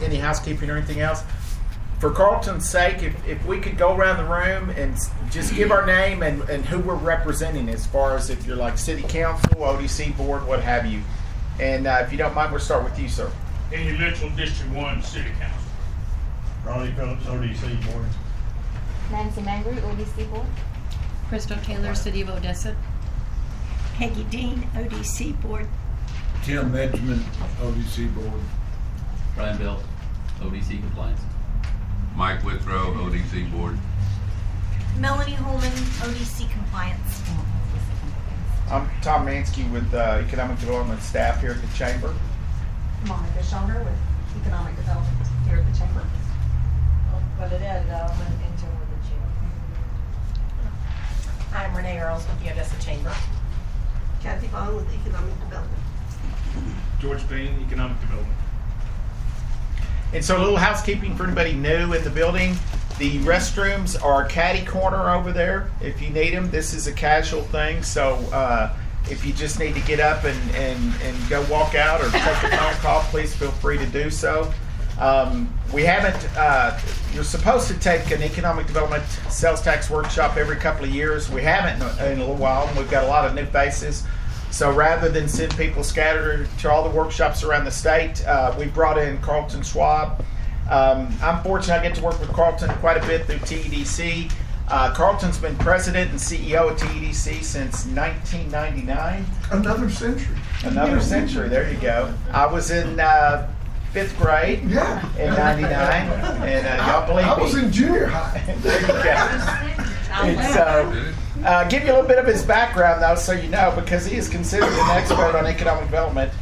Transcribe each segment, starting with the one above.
any housekeeping or anything else. For Carlton's sake, if we could go around the room and just give our name and who we're representing, as far as if you're like city council, ODC board, what have you. And if you don't mind, we'll start with you, sir. Eddie Mitchell, District 1 City Council. Ronnie Phillips, ODC board. Nancy Mangru, ODC board. Crystal Taylor, City of Odessa. Peggy Dean, ODC board. Tim Benjamin, ODC board. Brian Belt, ODC compliance. Mike Withrow, ODC board. Melanie Holman, ODC compliance. I'm Tom Mansky with Economic Development staff here at the Chamber. Monica Schoner with Economic Development here at the Chamber. Valeria Development, intern with the Chamber. I'm Renee Earls with the Odessa Chamber. Kathy Vaughn with Economic Development. George Payne, Economic Development. And so a little housekeeping for anybody new in the building. The restrooms are catty corner over there. If you need them, this is a casual thing. So if you just need to get up and go walk out or take a phone call, please feel free to do so. We haven't, you're supposed to take an economic development sales tax workshop every couple of years. We haven't in a little while, and we've got a lot of new faces. So rather than send people scattered to all the workshops around the state, we brought in Carlton Schwab. I'm fortunate I get to work with Carlton quite a bit through TEDC. Carlton's been president and CEO of TEDC since 1999. Another century. Another century, there you go. I was in 5th grade in 99, and y'all believe me. I was in junior high. There you go. And so, give you a little bit of his background, though, so you know, because he is considered an expert on economic development.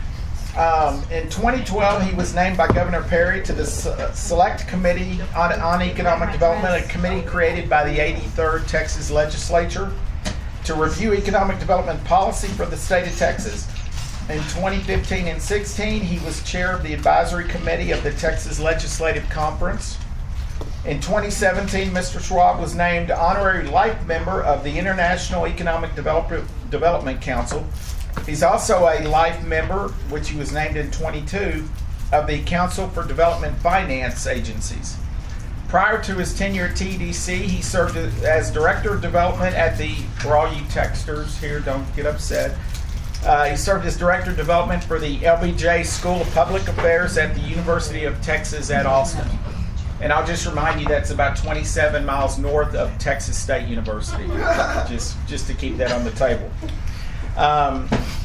In 2012, he was named by Governor Perry to the Select Committee on Economic Development, a committee created by the 83rd Texas Legislature to review economic development policy for the state of Texas. In 2015 and 16, he was chair of the advisory committee of the Texas Legislative Conference. In 2017, Mr. Schwab was named honorary life member of the International Economic Development Council. He's also a life member, which he was named in 22, of the Council for Development Finance Agencies. Prior to his tenure at TDC, he served as Director of Development at the, for all you texters here, don't get upset, he served as Director of Development for the LBJ School of Public Affairs at the University of Texas at Austin. And I'll just remind you that's about 27 miles north of Texas State University, just to keep that on the table.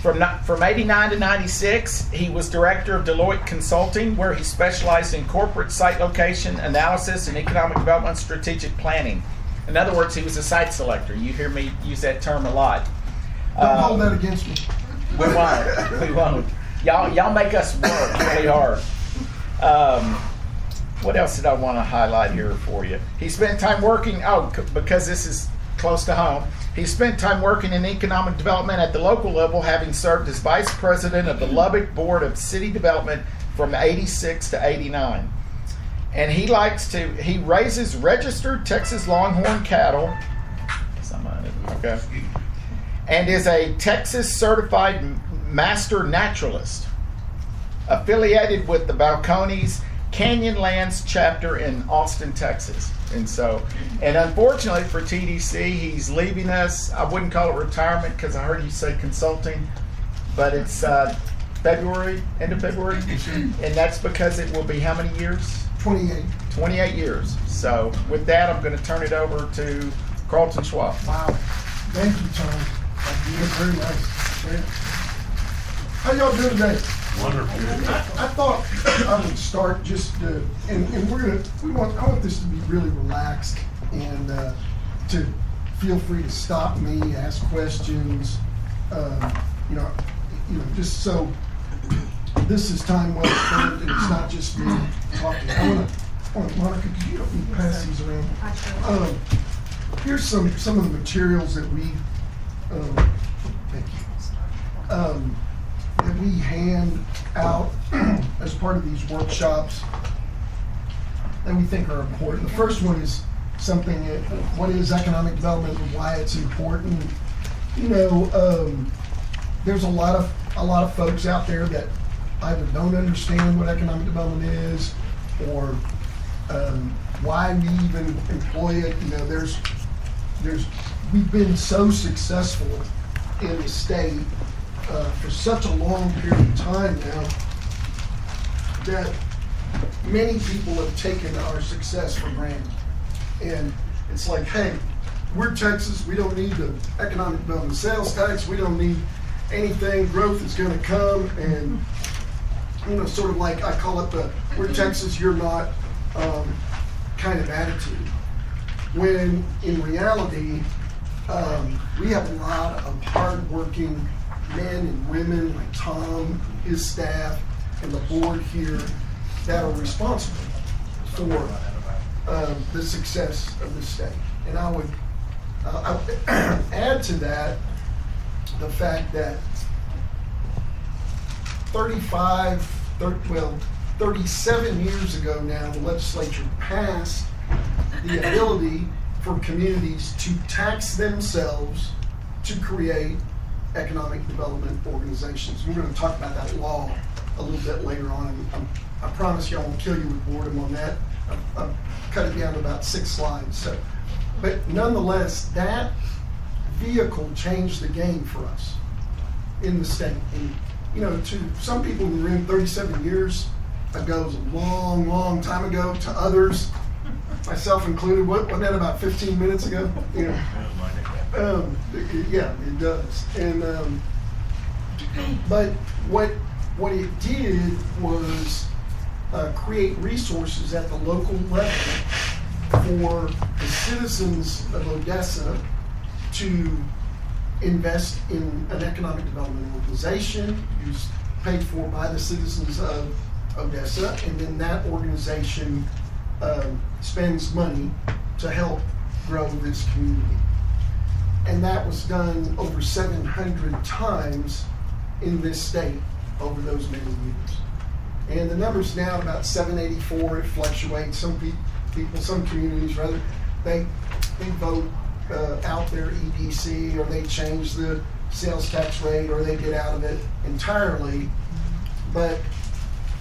From 89 to 96, he was director of Deloitte Consulting, where he specialized in corporate site location analysis and economic development strategic planning. In other words, he was a site selector. You hear me use that term a lot. Don't hold that against me. We won't. We won't. Y'all make us work really hard. What else did I want to highlight here for you? He spent time working, because this is close to home, he spent time working in economic development at the local level, having served as vice president of the Lubbock Board of City Development from 86 to 89. And he raises registered Texas Longhorn cattle, okay, and is a Texas certified master naturalist, affiliated with the Balcones Canyonlands chapter in Austin, Texas. And unfortunately for TDC, he's leaving us. I wouldn't call it retirement because I heard you say consulting, but it's February, end of February. And that's because it will be how many years? 28. 28 years. So with that, I'm going to turn it over to Carlton Schwab. Wow. Thank you, Tom. Very nice. How y'all doing today? Wonderful. I thought I would start just, and I want this to be really relaxed and to feel free to stop me, ask questions, just so this is time well spent and it's not just me talking. I want Monica, could you help me pass these around? Here's some of the materials that we, thank you. That we hand out as part of these workshops that we think are important. The first one is something, what is economic development and why it's important. There's a lot of folks out there that either don't understand what economic development is, or why we even employ it. You know, we've been so successful in the state for such a long period of time now that many people have taken our success for granted. And it's like, hey, we're Texas, we don't need the economic development sales tax, we don't need anything, growth is gonna come, and you know, sort of like I call it the we're Texas, you're not kind of attitude. When in reality, we have a lot of hardworking men and women like Tom, his staff, and the board here that are responsible for the success of the state. And I would add to that the fact that 37 years ago now, the legislature passed the ability for communities to tax themselves to create economic development organizations. We're going to talk about that law a little bit later on. And I promise you I won't kill you with boredom on that. I've cut it down to about 6 slides. So, but nonetheless, that vehicle changed the game for us in the state. And you know, to some people in the room, 37 years ago is a long, long time ago. To others, myself included, wasn't that about 15 minutes ago? You know, yeah, it does. And but what it did was create resources at the local level for the citizens of Odessa to invest in an economic development organization, paid for by the citizens of Odessa, and then that organization spends money to help grow this community. And that was done over 700 times in this state over those many years. And the number's now at about 784. It fluctuates. Some people, some communities rather, they vote out their EDC, or they change the sales tax rate, or they get out of it entirely. But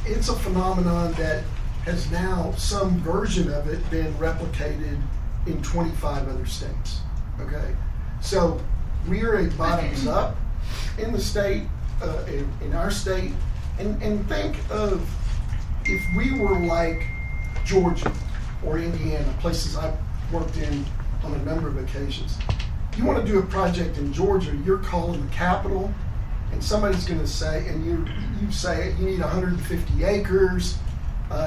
it's a phenomenon that has now, some version of it, been replicated in 25 other states. Okay, so we are a bottoms up in the state, in our state, and think of if we were like Georgia or Indiana, places I've worked in on a number of occasions. You want to do a project in Georgia, you're calling the capital, and somebody's going to say, and you say you need 150 acres,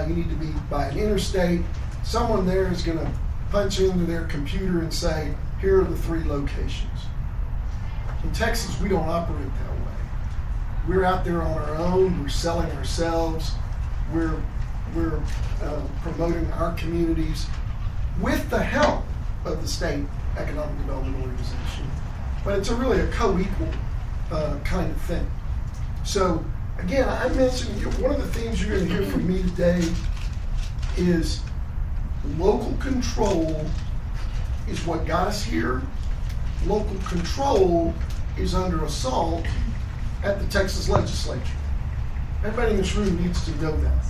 you need to be by an interstate. Someone there is going to punch into their computer and say, here are the 3 locations. In Texas, we don't operate that way. We're out there on our own, we're selling ourselves, we're promoting our communities with the help of the state economic development organization. But it's really a co-equal kind of thing. So again, I mentioned one of the things you're going to hear from me today is local control is what got us here. Local control is under assault at the Texas legislature. Everybody in this room needs to know that.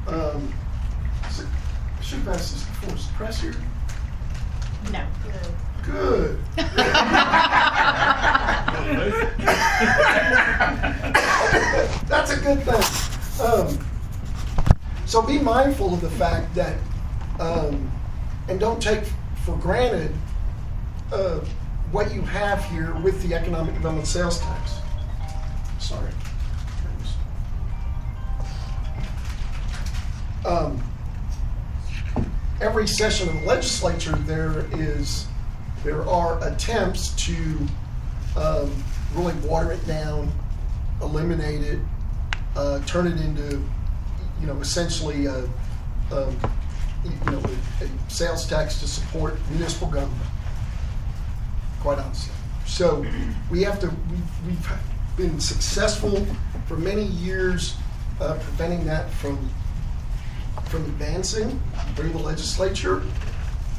I should have asked this before. Is the press here? No. Good. That's a good thing. So be mindful of the fact that, and don't take for granted what you have here with the economic development sales tax. Sorry. Every session of the legislature, there are attempts to really water it down, eliminate it, turn it into, essentially a sales tax to support municipal government. Quite honestly. So we've been successful for many years preventing that from advancing through the legislature,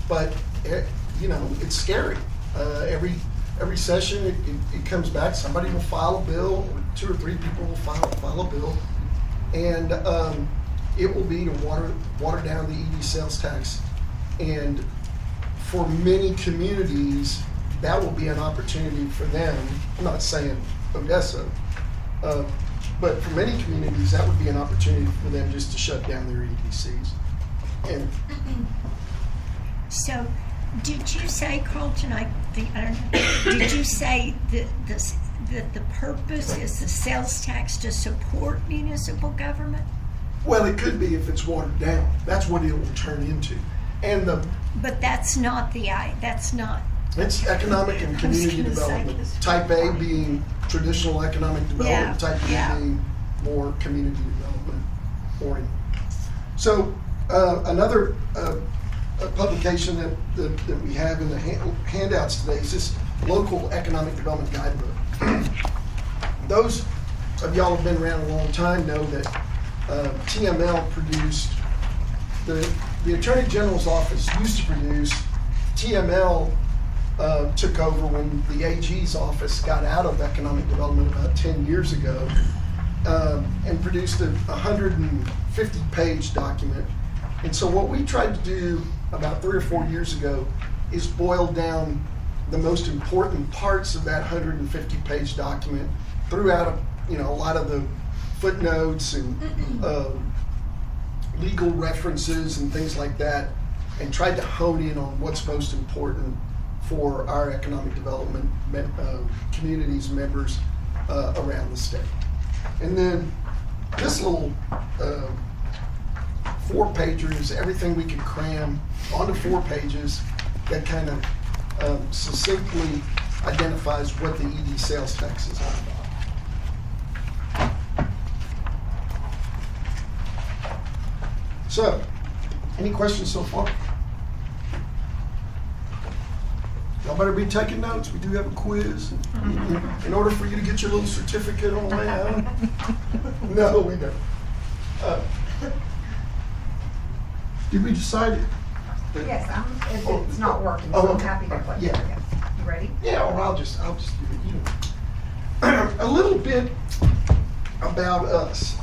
but it's scary. Every session it comes back. Somebody will file a bill, or 2 or 3 people will file a bill, and it will be to water down the EV sales tax. And for many communities, that will be an opportunity for them. I'm not saying Odessa, but for many communities, that would be an opportunity for them just to shut down their EDCs. And So, did you say, Carlton, I don't know, did you say that the purpose is the sales tax to support municipal government? well, it could be if it's watered down. That's what it will turn into. And But that's not that's not. it's economic and community gonna say development. this. Type A being traditional economic development, Yeah, type B yeah. being more community development oriented. So another publication that we have in the handouts today is this local economic development guidebook. Those of y'all who've been around a long time know that TML produced, the Attorney General's office used to produce. TML took over when the AG's office got out of economic development about 10 years ago, and produced a 150-page document. And so what we tried to do about 3 or 4 years ago is boil down the most important parts of that 150-page document throughout a lot of the footnotes and legal references and things like that, and tried to hone in on what's most important for our economic development communities, members around the state. And then this little 4-pager is everything we can cram onto 4 pages that kind of succinctly identifies what the ED sales tax is all about. So, any questions so far? Y'all better be taking notes. We do have a quiz. In order for you to get your little certificate on the way out. No, we don't. Did we decide? Yes, it's not working, so I'm happy to play. Yeah. Okay. You ready? Yeah, or I'll just do it. A little bit about us.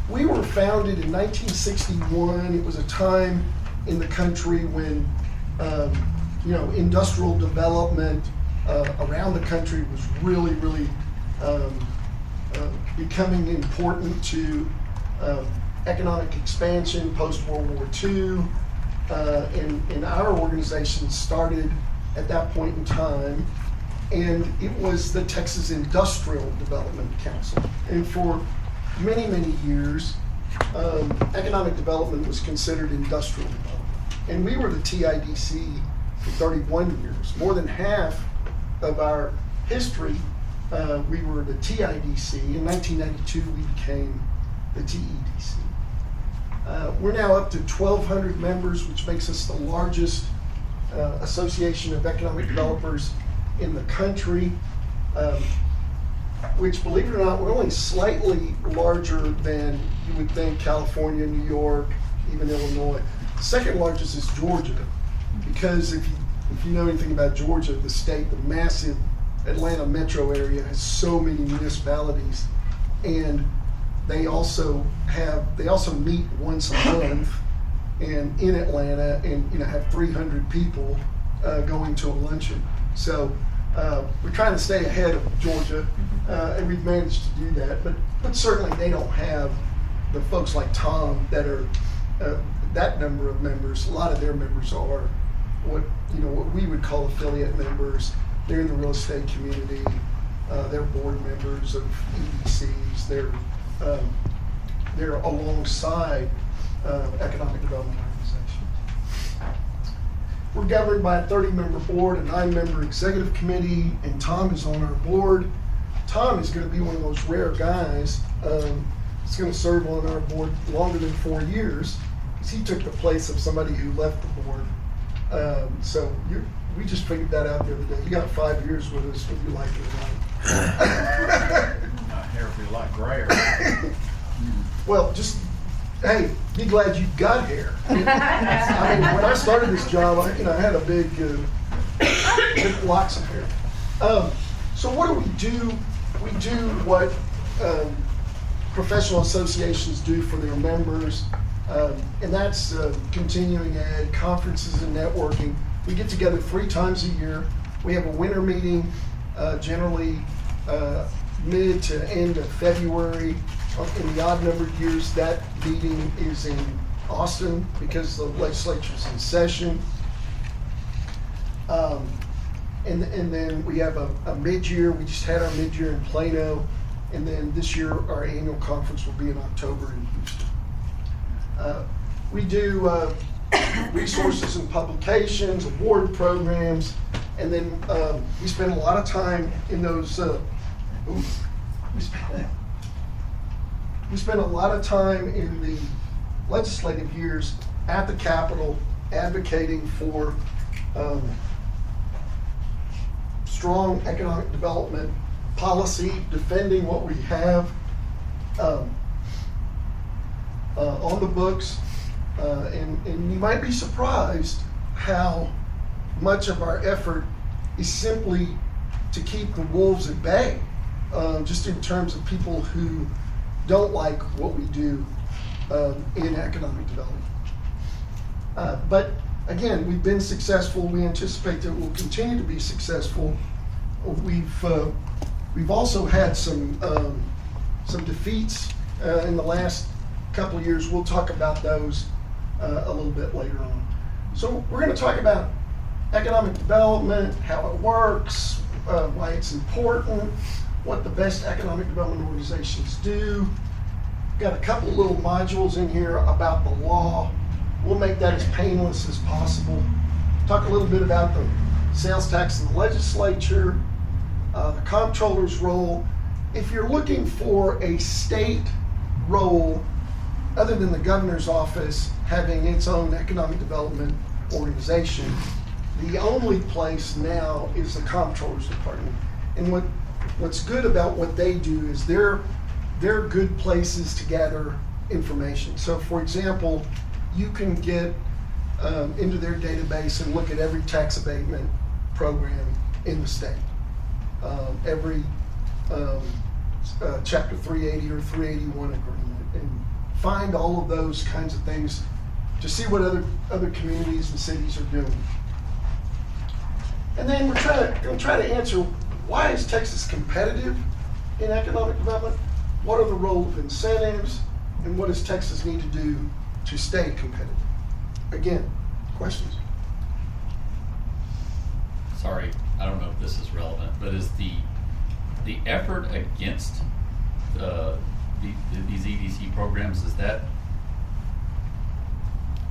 We were founded in 1961. It was a time in the country when, industrial development around the country was really, really becoming important to economic expansion post-World War II. And our organization started at that point in time, and it was the Texas Industrial Development Council. And for many, many years, economic development was considered industrial development. And we were the TIDC for 31 years. More than half of our history, we were the TIDC. In 1992, we became the TEDC. We're now up to 1,200 members, which makes us the largest association of economic developers in the country. Which, believe it or not, we're only slightly larger than you would think California, New York, even Illinois. The second largest is Georgia, because if you know anything about Georgia, the state, the massive Atlanta metro area has so many municipalities, and they also meet once a month and in Atlanta, and have 300 people going to a luncheon. So we're trying to stay ahead of Georgia, and we've managed to do that. But certainly they don't have the folks like Tom that are that number of members. A lot of their members are what we would call affiliate members. They're in the real estate community. They're board members of EDCs. They're alongside economic development organizations. We're governed by a 30-member board, a 9-member executive committee, and Tom is on our board. Tom is going to be one of those rare guys that's going to serve on our board longer than 4 years, because he took the place of somebody who left the board. So we just figured that out the other day. You got 5 years with us, whether you like it or not. My hair feel like grayer. Well, just, hey, be glad you got hair. I mean, when I started this job, I had a big locks of hair. So what do? We do what professional associations do for their members. And that's continuing ed, conferences and networking. We get together 3 times a year. We have a winter meeting, generally mid to end of February. In the odd numbered years, that meeting is in Austin because the legislature's in session. And then we have a mid-year. We just had our mid-year in Plano. And then this year, our annual conference will be in October in Houston. We do resources and publications, award programs, and then we spend a lot of time in those. We spend a lot of time in the legislative years at the Capitol advocating for strong economic development policy, defending what we have on the books, and you might be surprised how much of our effort is simply to keep the wolves at bay, just in terms of people who don't like what we do in economic development. But again, we've been successful. We anticipate that we'll continue to be successful. We've also had some defeats in the last couple of years. We'll talk about those a little bit later on. So we're going to talk about economic development, how it works, why it's important, what the best economic development organizations do. Got a couple of little modules in here about the law. We'll make that as painless as possible. Talk a little bit about the sales tax in the legislature, the comptroller's role. If you're looking for a state role other than the governor's office having its own economic development organization, the only place now is the comptroller's department. And what's good about what they do is they're good places to gather information. So for example, you can get into their database and look at every tax abatement program in the state. Every Chapter 380 or 381 agreement, and find all of those kinds of things to see what other communities and cities are doing. And then we're going to try to answer, why is Texas competitive in economic development? What are the role of incentives? And what does Texas need to do to stay competitive? Again, questions? Sorry, I don't know if this is relevant, but is the effort against these EDC programs, is that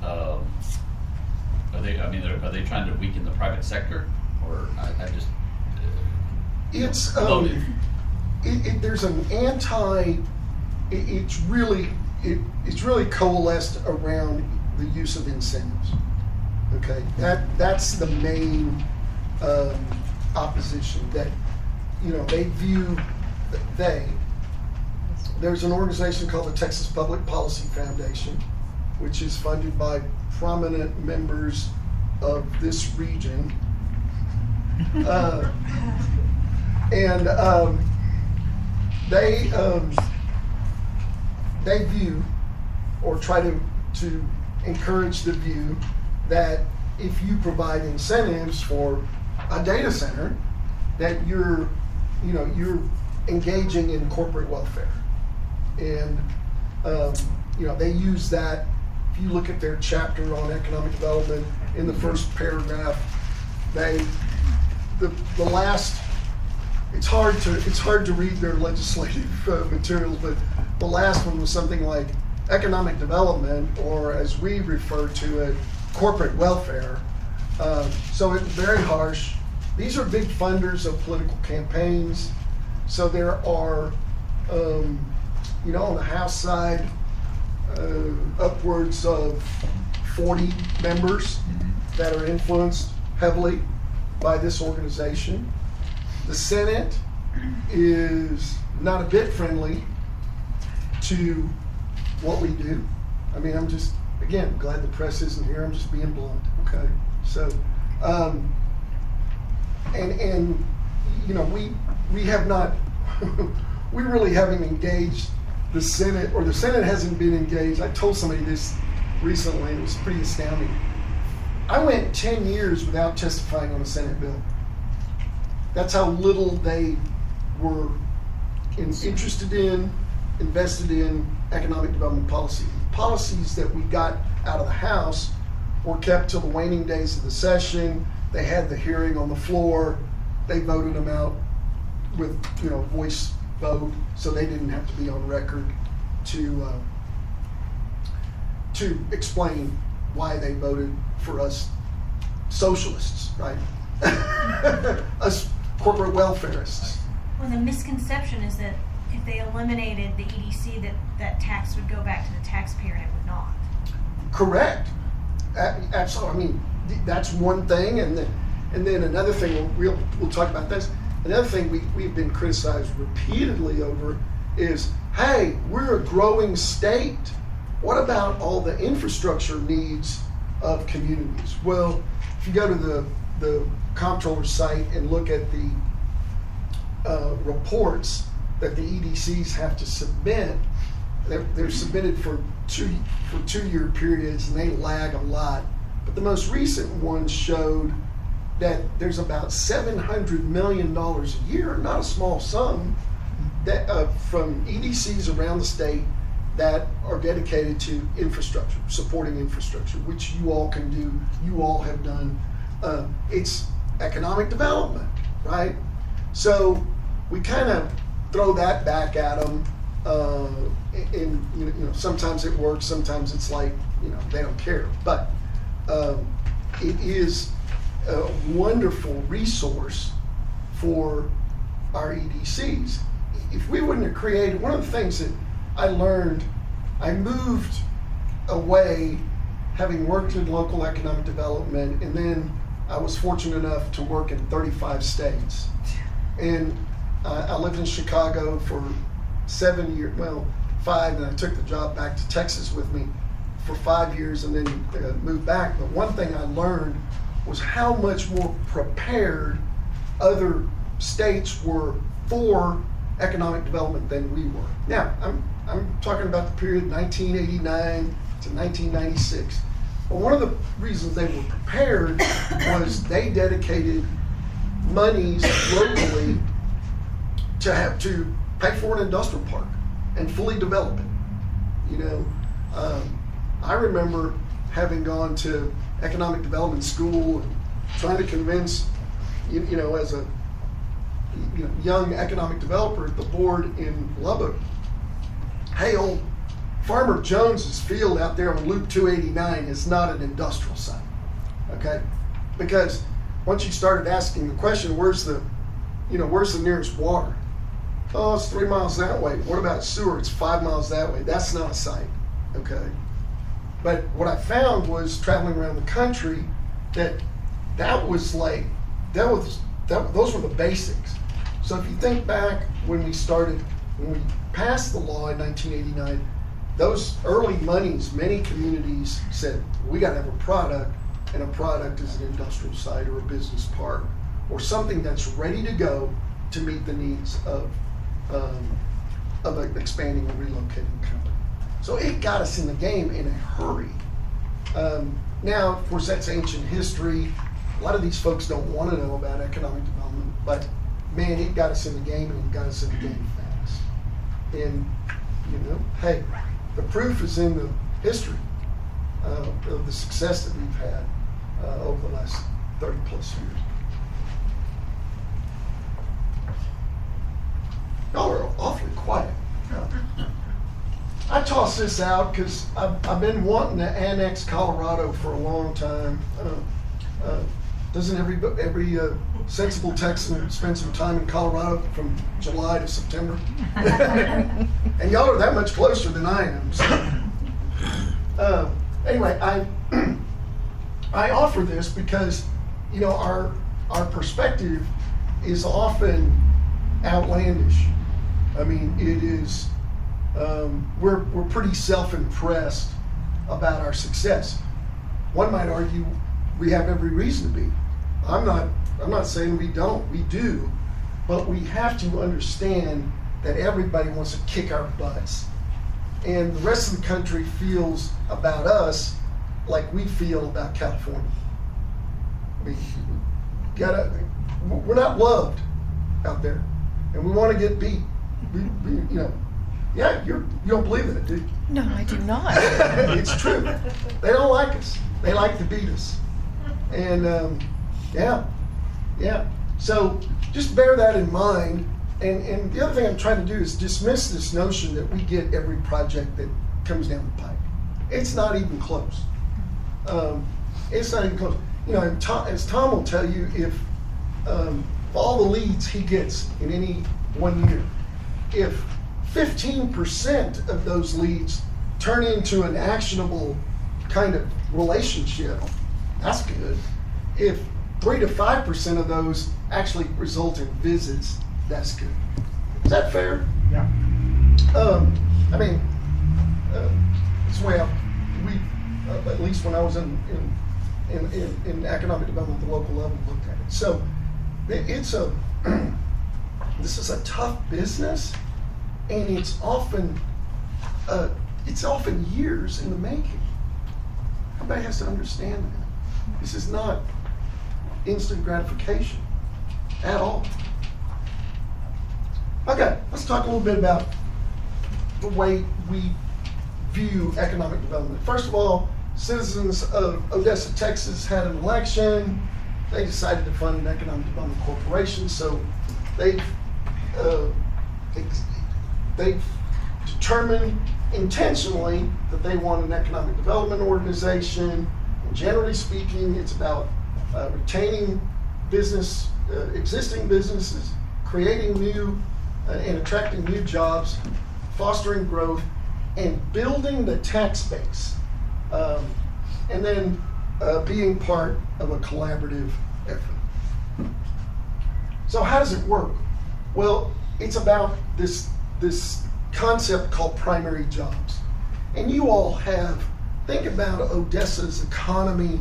are they trying to weaken the private sector, or I just it's loaded. There's an it's really coalesced around the use of incentives. Okay, that's the main opposition. That they view there's an organization called the Texas Public Policy Foundation, which is funded by prominent members of this region, and they view, or try to encourage the view, that if you provide incentives for a data center, that you're engaging in corporate welfare. And they use that. If you look at their chapter on economic development, in the first paragraph, the last, it's hard to read their legislative materials, but the last one was something like economic development, or as we refer to it, corporate welfare. So it's very harsh. These are big funders of political campaigns. So there are, on the House side, upwards of 40 members that are influenced heavily by this organization. The Senate is not a bit friendly to what we do. I mean, I'm just, again, glad the press isn't here. I'm just being blunt, okay? So, we have not, we really haven't engaged the Senate hasn't been engaged. I told somebody this recently, and it was pretty astounding. I went 10 years without testifying on a Senate bill. That's how little they were interested in, invested in economic development policy. Policies that we got out of the House were kept till the waning days of the session. They had the hearing on the floor. They voted them out with, voice vote, so they didn't have to be on record to explain why they voted for us socialists, right? Us corporate welfarists. Well, the misconception is that if they eliminated the EDC, that tax would go back to the taxpayer and it would not. Correct. Absolutely. I mean, that's one thing, and then another thing. We'll talk about this. Another thing we've been criticized repeatedly over is, hey, we're a growing state. What about all the infrastructure needs of communities? Well, if you go to the comptroller's site and look at the reports that the EDCs have to submit, they're submitted for 2-year periods, and they lag a lot. But the most recent one showed that there's about $700 million a year, not a small sum, that from EDCs around the state that are dedicated to infrastructure, supporting infrastructure, which you all can do, you all have done. It's economic development, right? So we kind of throw that back at them, and sometimes it works, sometimes it's like, they don't care. But it is a wonderful resource for our EDCs. If we wouldn't have created, one of the things that I learned, I moved away having worked in local economic development, and then I was fortunate enough to work in 35 states. And I lived in Chicago for 7 years, 5, and I took the job back to Texas with me for 5 years and then moved back. But one thing I learned was how much more prepared other states were for economic development than we were. Now, I'm talking about the period 1989 to 1996. But one of the reasons they were prepared was they dedicated monies locally to pay for an industrial park and fully develop it. I remember having gone to economic development school and trying to convince, as a young economic developer at the board in Lubbock, hey, old Farmer Jones's field out there on Loop 289 is not an industrial site, okay? Because once you started asking the question, where's the nearest water? Oh, it's 3 miles that way. What about sewer? It's 5 miles that way. That's not a site, okay? But what I found was traveling around the country that those were the basics. So if you think back when we passed the law in 1989, those early monies, many communities said, we got to have a product, and a product is an industrial site or a business park or something that's ready to go to meet the needs of an expanding and relocating company. So it got us in the game in a hurry. Now, of course, that's ancient history. A lot of these folks don't want to know about economic development, but man, it got us in the game, and it got us in the game fast. And, hey, the proof is in the history of the success that we've had over the last 30 plus years. Y'all are awfully quiet. I toss this out because I've been wanting to annex Colorado for a long time. Doesn't every sensible Texan spend some time in Colorado from July to September? And y'all are that much closer than I am. So. Anyway, I offer this because our perspective is often outlandish. I mean, it is. We're pretty self-impressed about our success. One might argue we have every reason to be. I'm not saying we don't. We do, but we have to understand that everybody wants to kick our butts. and the rest of the country feels about us like we feel about California. I mean, we're not loved out there, and we want to get beat. Yeah, you don't believe it, do you? No, I do not. It's true. They don't like us. They like to beat us. And yeah. So just bear that in mind. And the other thing I'm trying to do is dismiss this notion that we get every project that comes down the pike. It's not even close. It's not even close. You know, as Tom will tell you, if all the leads he gets in any 1 year, if 15% of those leads turn into an actionable kind of relationship, that's good. If 3 to 5% of those actually result in visits, that's good. Is that fair? Yeah. I mean, it's the way at least when I was in economic development at the local level, looked at it. So this is a tough business, and it's often years in the making. Everybody has to understand that. This is not instant gratification at all. Okay, let's talk a little bit about the way we view economic development. First of all, citizens of Odessa, Texas had an election. They decided to fund an economic development corporation, so they've determined intentionally that they want an economic development organization. And generally speaking, it's about retaining existing businesses, creating new and attracting new jobs, fostering growth, and building the tax base, and then being part of a collaborative effort. So how does it work? Well, it's about this concept called primary jobs. And you all think about Odessa's economy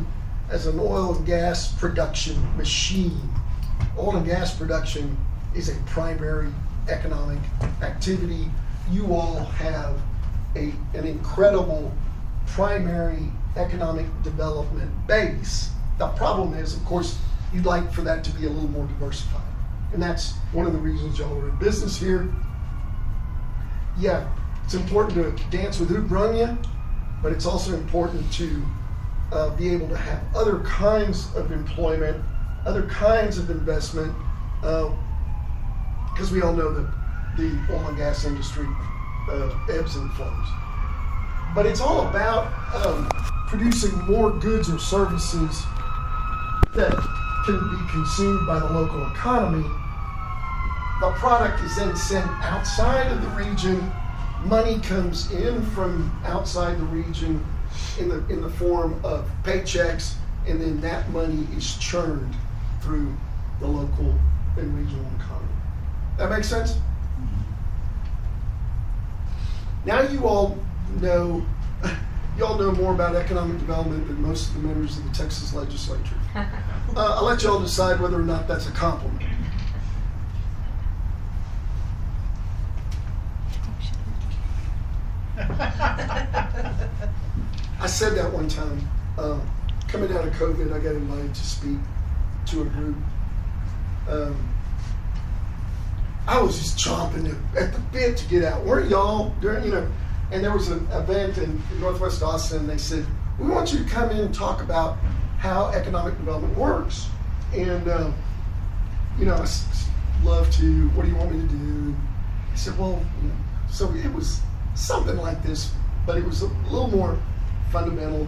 as an oil and gas production machine. Oil and gas production is a primary economic activity. You all have an incredible primary economic development base. The problem is, of course, you'd like for that to be a little more diversified. And that's one of the reasons y'all are in business here. Yeah, it's important to dance with who brung you, but it's also important to be able to have other kinds of employment, other kinds of investment, because we all know that the oil and gas industry ebbs and flows. But it's all about producing more goods or services that can be consumed by the local economy. The product is then sent outside of the region. Money comes in from outside the region in the form of paychecks, and then that money is churned through the local and regional economy. That makes sense? Now you all know more about economic development than most of the members of the Texas legislature. I'll let y'all decide whether or not that's a compliment. I said that one time. Coming out of COVID, I got invited to speak to a group. I was just chomping at the bit to get out. Weren't y'all? And there was an event in Northwest Austin, and they said, we want you to come in and talk about how economic development works. And, I love to, what do you want me to do? I said, well, so it was something like this, but it was a little more fundamental.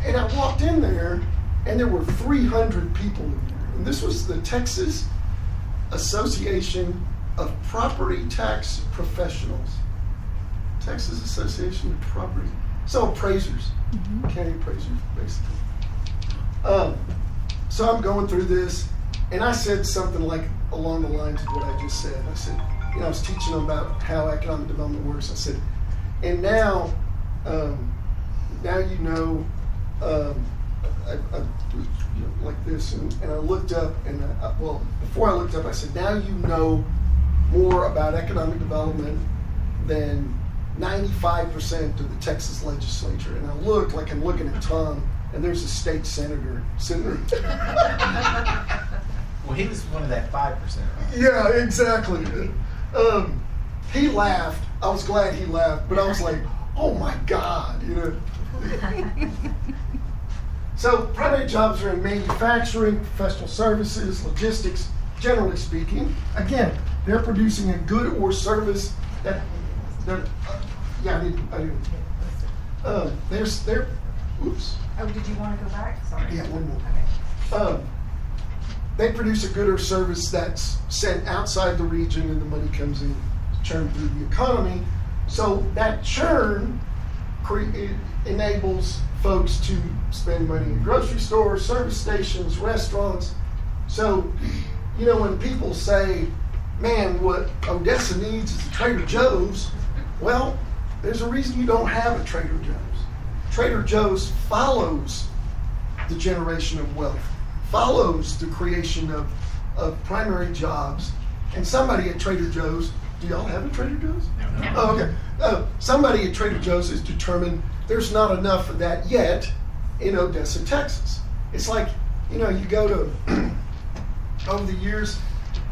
And I walked in there, and there were 300 people in there. And this was the Texas Association of Property Tax Professionals. Texas Association of Property. So appraisers, county appraisers, basically. So I'm going through this, and I said something like along the lines of what I just said. I said, I was teaching them about how economic development works. I said, and now you know, I like this, and I looked up, and before I looked up, I said, now you know more about economic development than 95% of the Texas legislature. And I look like I'm looking at Tom, and there's a state senator sitting there. Well, he was one of that 5%. Right? Yeah, exactly. He laughed. I was glad he laughed, but I was like, oh my God, you know. So primary jobs are in manufacturing, professional services, logistics, generally speaking. Again, they're producing a good or service that they're, yeah, I didn't. They're, oops. Oh, did you want to go back? Sorry. Yeah, one more. They produce a good or service that's sent outside the region and the money comes in, churned through the economy. So that churn enables folks to spend money in grocery stores, service stations, restaurants. So, you know, when people say, man, what Odessa needs is a Trader Joe's, well, there's a reason you don't have a Trader Joe's. Trader Joe's follows the generation of wealth, follows the creation of primary jobs. And somebody at Trader Joe's, do y'all have a Trader Joe's? No. Oh, okay. Somebody at Trader Joe's has determined there's not enough of that yet in Odessa, Texas. It's like, you know, you go to, over the years,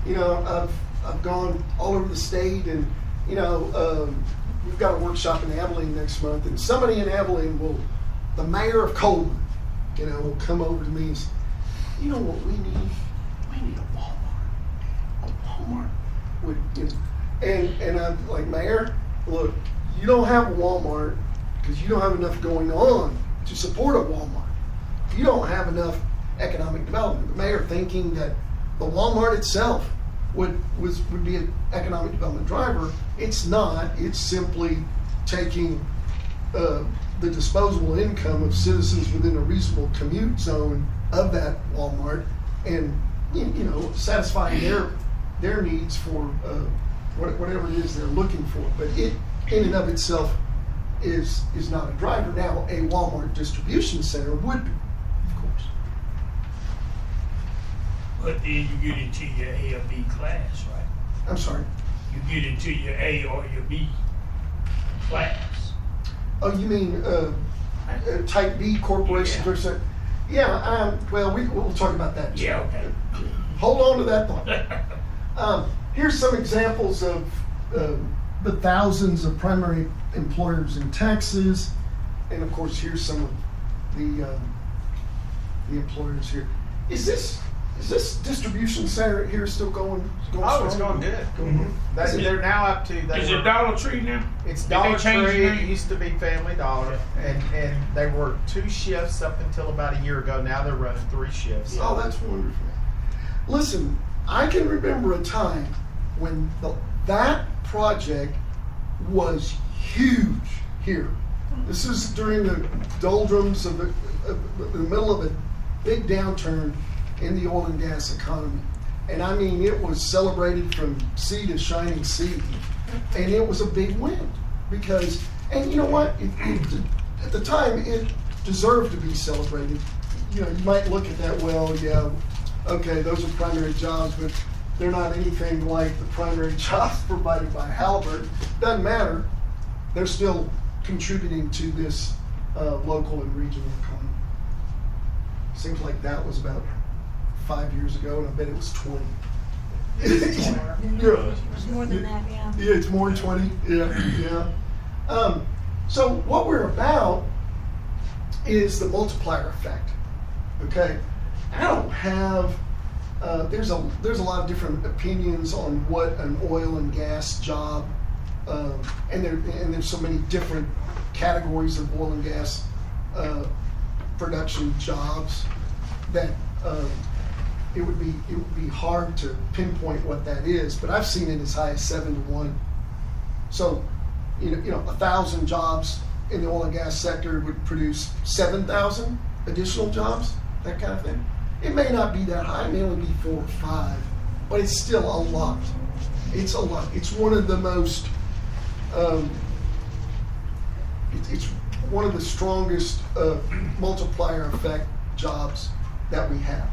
you know, I've gone all over the state, and, you know, we've got a workshop in Abilene next month, and somebody in Abilene the mayor of Coleman, you know, will come over to me and say, you know what we need? We need a Walmart. A Walmart would, you know, and I'm like, Mayor, look, you don't have a Walmart because you don't have enough going on to support a Walmart. You don't have enough economic development. The mayor thinking that the Walmart itself would be an economic development driver. It's not. It's simply taking the disposable income of citizens within a reasonable commute zone of that Walmart and, you know, satisfying their needs for whatever it is they're looking for. But it, in and of itself, is not a driver. Now, a Walmart distribution center would be, of course. But then you get into your A or B class, right? I'm sorry. You get into your A or your B class. Oh, you mean Type B corporations or something? Yeah. Well, we'll talk about that. Yeah. Okay. Hold on to that thought. Here's some examples of the thousands of primary employers in Texas, and of course, here's some of the employers here. Is this distribution center here still going strong? It's going good. They're now up to. Is it Dollar Tree now? It's Did Dollar they change the Tree. It name? used to be Family Dollar, and they were 2 shifts up until about a year ago. Now they're running 3 shifts. Oh, that's wonderful. Listen, I can remember a time when that project was huge here. This is during the doldrums of the middle of a big downturn in the oil and gas economy. And I mean, it was celebrated from sea to shining sea. And it was a big win because, and you know what? At the time, it deserved to be celebrated. You know, you might look at that, well, yeah, okay, those are primary jobs, but they're not anything like the primary jobs provided by Halliburton. Doesn't matter. They're still contributing to this local and regional economy. Seems like that was about 5 years ago, and I bet it was 20. More than that, yeah. Yeah, it's more than 20. Yeah. So what we're about is the multiplier effect. Okay, I don't have. There's a lot of different opinions on what an oil and gas job, and there's so many different categories of oil and gas production jobs that it would be hard to pinpoint what that is. But I've seen it as high as 7 to 1. So, you know, 1,000 jobs in the oil and gas sector would produce 7,000 additional jobs, that kind of thing. It may not be that high, it may only be 4 or 5, but it's still a lot. It's a lot. It's one of the most, it's one of the strongest multiplier effect jobs that we have.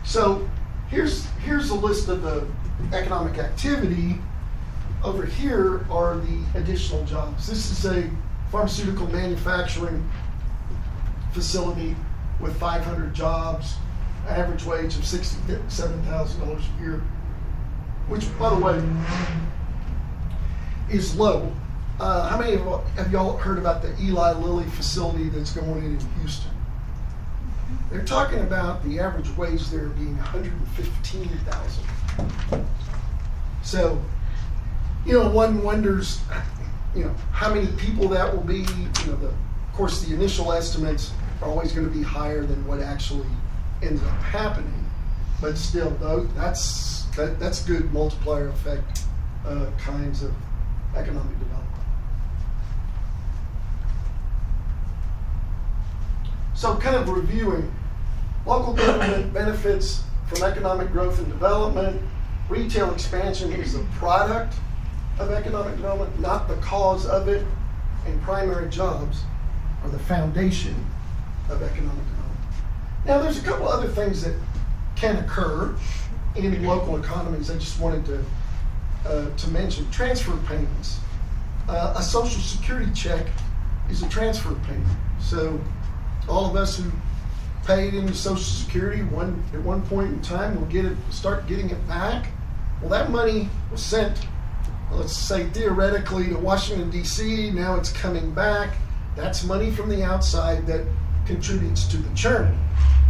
So here's a list of the economic activity over here are the additional jobs. This is a pharmaceutical manufacturing facility with 500 jobs, average wage of $67,000 a year, which, by the way, is low. How many have y'all heard about the Eli Lilly facility that's going in Houston? They're talking about the average wage there being $115,000. So, one wonders, how many people that will be. Of course, the initial estimates are always going to be higher than what actually ends up happening. But still, though, that's good multiplier effect kinds of economic development. So, kind of reviewing, local government benefits from economic growth and development. Retail expansion is a product of economic development, not the cause of it. And primary jobs are the foundation of economic development. Now, there's a couple other things that can occur in local economies I just wanted to mention. Transfer payments. A Social Security check is a transfer payment. So all of us who paid into Social Security at one point in time will start getting it back. Well, that money was sent, let's say theoretically, to Washington, D.C. Now it's coming back. That's money from the outside that contributes to the churn.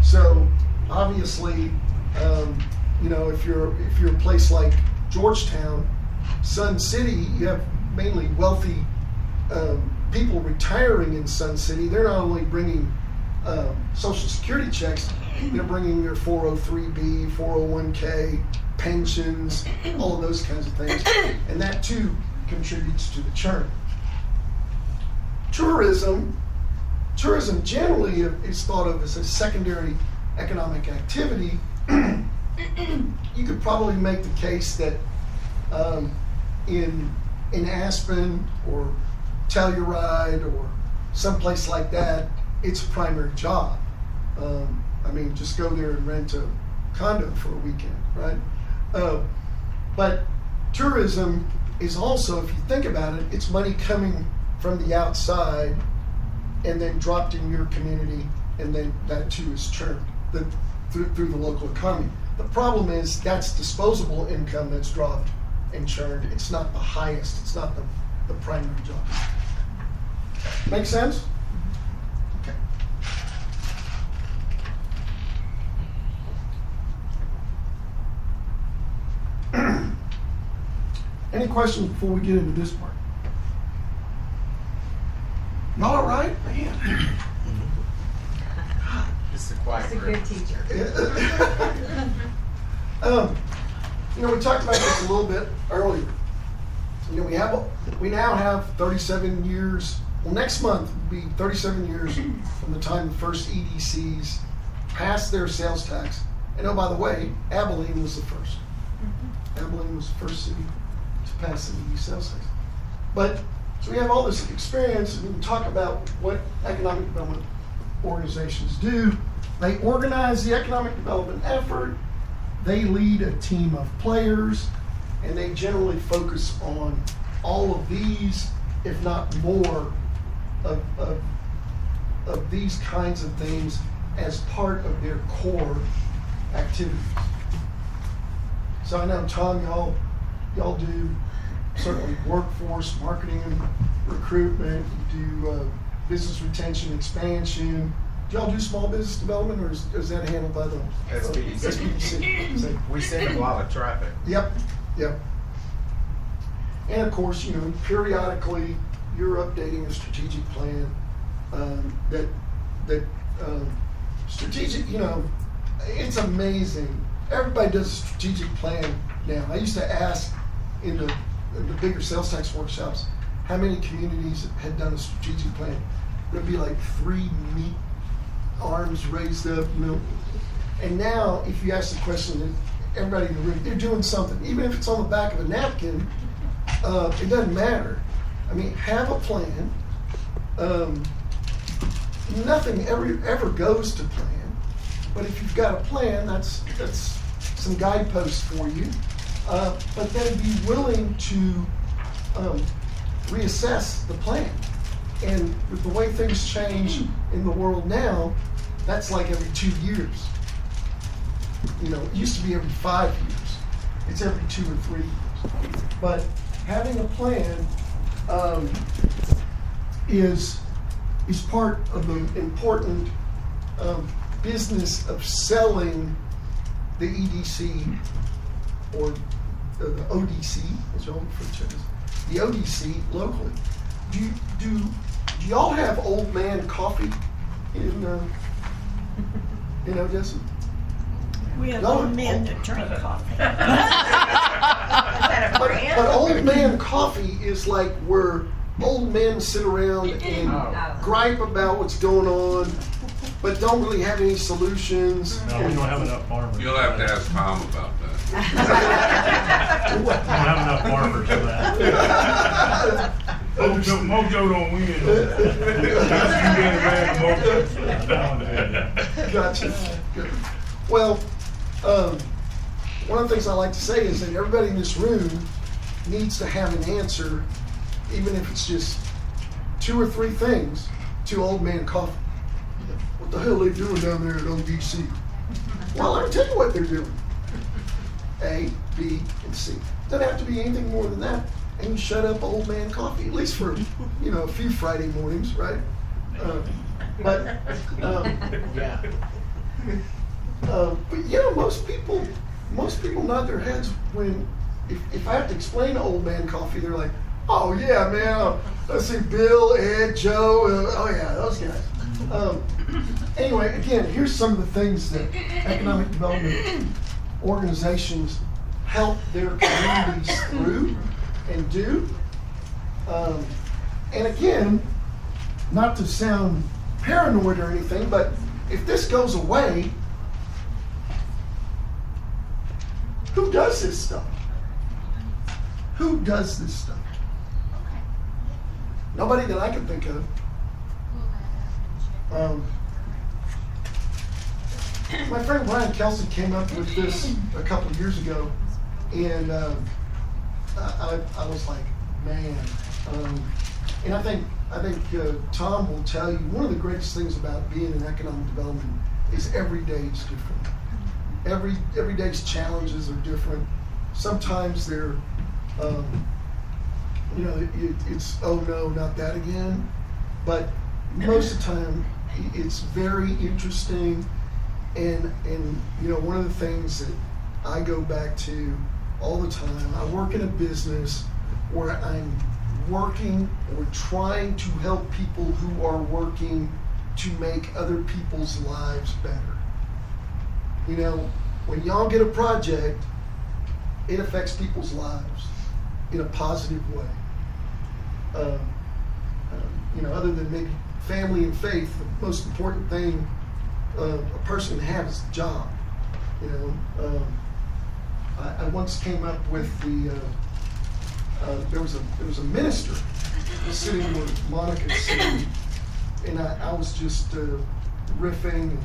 So obviously, if you're a place like Georgetown, Sun City, you have mainly wealthy people retiring in Sun City. They're not only bringing Social Security checks, they're bringing their 403B, 401k, pensions, all of those kinds of things, and that too contributes to the churn. Tourism generally is thought of as a secondary economic activity. You could probably make the case that in Aspen or Telluride or someplace like that, it's a primary job. Just go there and rent a condo for a weekend, right? But tourism is also, if you think about it, it's money coming from the outside and then dropped in your community, and then that too is churned through the local economy. The problem is that's disposable income that's dropped and churned. It's not the highest, it's not the primary job. Make sense? Okay. Any questions before we get into this part? Y'all all right? Man. It's a quiet He's a group. good teacher. We talked about this a little bit earlier. We now have 37 years. Well, next month will be 37 years from the time the first EDCs passed their sales tax. And oh, by the way, Abilene was the first. Abilene was the first city to pass the ED sales tax. So we have all this experience, and we can talk about what economic development organizations do. They organize the economic development effort. They lead a team of players, and they generally focus on all of these, if not more, of these kinds of things as part of their core activities. So I know, Tom, y'all do certainly workforce marketing and recruitment. You do business retention, expansion. Do y'all do small business development, or is that handled by the SBDC? So, We send them a lot of traffic. Yep. And of course, periodically you're updating a strategic plan. Strategic. It's amazing. Everybody does a strategic plan now. I used to ask in the bigger sales tax workshops how many communities had done a strategic plan. There'd be like 3 meat arms raised up, And now, if you ask the question, everybody in the room, they're doing something. Even if it's on the back of a napkin, it doesn't matter. Have a plan. Nothing ever goes to plan. But if you've got a plan, that's some guideposts for you. But then be willing to reassess the plan. And with the way things change in the world now, that's like every 2 years. You know, it used to be every 5 years. It's every 2 or 3 years. But having a plan is part of the important business of selling the EDC or the ODC, as y'all refer to it, the ODC locally. Do y'all have old man coffee in Odessa? We have No. old men that drink coffee. But old man coffee is like where old men sit around and gripe about what's going on, but don't really have any solutions. No, we don't have enough farmers. You'll have to ask Tom about that. We don't have enough farmers for that. Mojo don't win. You get mad at Mojo. Gotcha. Good. Well, one of the things I like to say is that everybody in this room needs to have an answer, even if it's just 2 or 3 things, to old man coffee. What the hell are they doing down there at ODC? Well, let me tell you what they're doing. A, B, and C. Doesn't have to be anything more than that. And you shut up old man coffee, at least for, a few Friday mornings, right? But most people nod their heads when, if I have to explain old man coffee, they're like, oh yeah, man, let's see, Bill, Ed, Joe, oh yeah, those guys. Anyway, again, here's some of the things that economic development organizations help their communities through and do. And again, not to sound paranoid or anything, but if this goes away, who does this stuff? Who does this stuff? Nobody that I can think of. My friend Brian Kelsey came up with this a couple of years ago, and I was like, man. And I think Tom will tell you one of the greatest things about being in economic development is every day is different. Every day's challenges are different. Sometimes they're, it's oh no, not that again. But most of the time, it's very interesting. And one of the things that I go back to all the time, I work in a business where I'm working or trying to help people who are working to make other people's lives better. When y'all get a project, it affects people's lives in a positive way. Other than maybe family and faith, the most important thing a person can have is a job. I once came up with there was a minister sitting where Monica's sitting, and I was just riffing and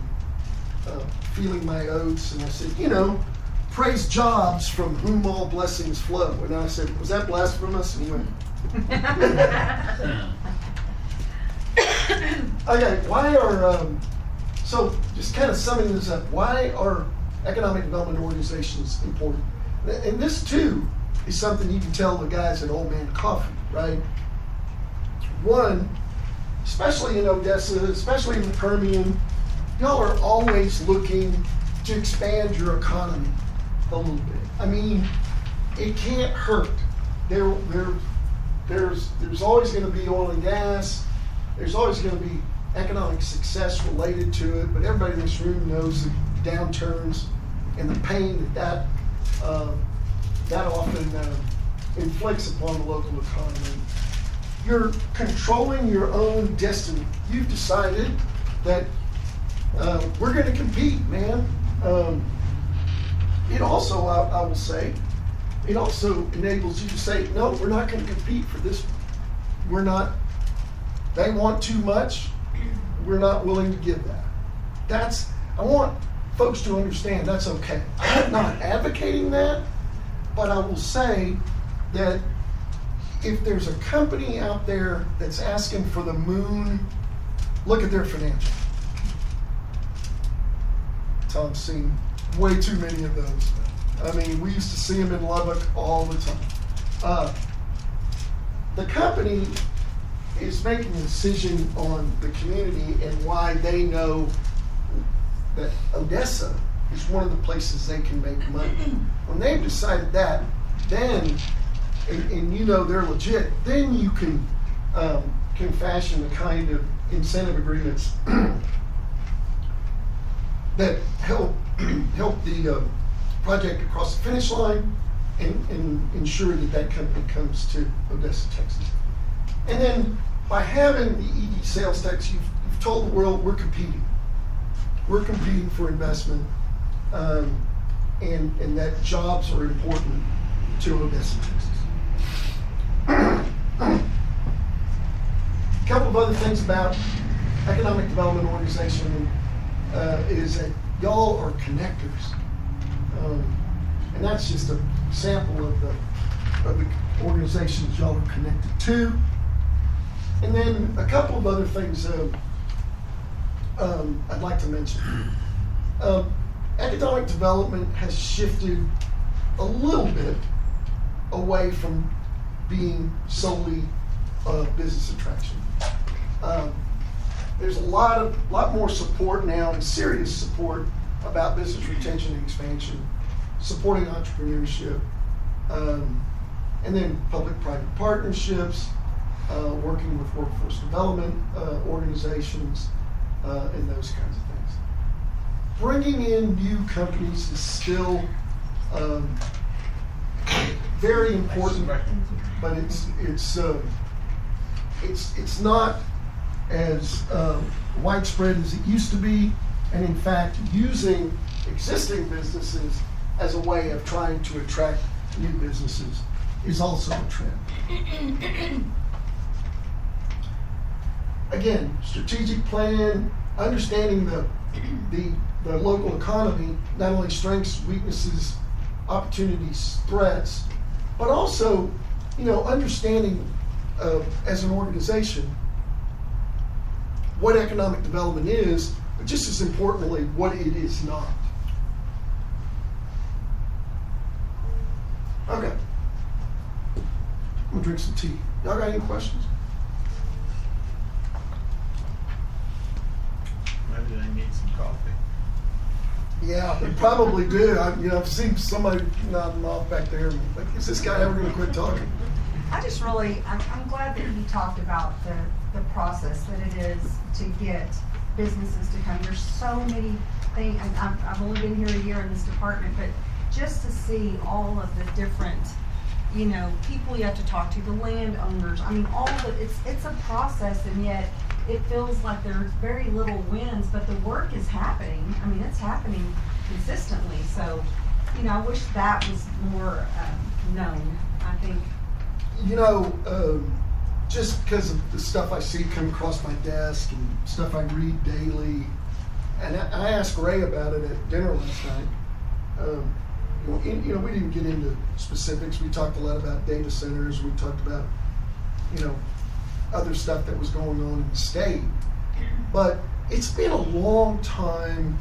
feeling my oats, and I said, praise jobs from whom all blessings flow. And I said, was that blasphemous? And he went, okay, why are, so just kind of summing this up, why are economic development organizations important? And this too is something you can tell the guys at Old Man Coffee, right? One, especially in Odessa, especially in the Permian, y'all are always looking to expand your economy a little bit. I mean, it can't hurt. There's always going to be oil and gas. There's always going to be economic success related to it, but everybody in this room knows the downturns and the pain that often inflicts upon the local economy. You're controlling your own destiny. You've decided that we're going to compete, man. It also, I will say, it also enables you to say, no, we're not going to compete for this. We're not. They want too much. We're not willing to give that. I want folks to understand that's okay. I'm not advocating that, but I will say that if there's a company out there that's asking for the moon, look at their financials. Tom's seen way too many of those. I mean, we used to see them in Lubbock all the time. The company is making a decision on the community and why they know that Odessa is one of the places they can make money. When they've decided that, then, and you know they're legit, then you can fashion the kind of incentive agreements that help the project across the finish line and ensure that company comes to Odessa, Texas. And then by having the ED sales tax, you've told the world we're competing. We're competing for investment, and that jobs are important to Odessa, Texas. A couple of other things about economic development organization is that y'all are connectors, and that's just a sample of the organizations y'all are connected to. And then a couple of other things I'd like to mention. Economic development has shifted a little bit away from being solely a business attraction. There's a lot more support now, and serious support about business retention and expansion, supporting entrepreneurship, and then public-private partnerships, working with workforce development organizations, and those kinds of things. Bringing in new companies is still very important, but it's not as widespread as it used to be, and in fact, using existing businesses as a way of trying to attract new businesses is also a trend. Again, strategic plan, understanding the local economy, not only strengths, weaknesses, opportunities, threats, but also, understanding as an organization what economic development is, but just as importantly, what it is not. Okay. I'm gonna drink some tea. Y'all got any questions? Maybe they need some coffee. Yeah, they probably do. I've seen somebody nodding off back there. Like, is this guy ever going to quit talking? I'm glad that you talked about the process that it is to get businesses to come. There's so many things, and I've only been here a year in this department, but just to see all of the different, people you have to talk to, the landowners, all of it, it's a process, and yet it feels like there's very little wins, but the work is happening. It's happening consistently. So, I wish that was more known, I think. Just because of the stuff I see come across my desk and stuff I read daily, and I asked Ray about it at dinner last night. We didn't get into specifics. We talked a lot about data centers. We talked about, other stuff that was going on in the state. But it's been a long time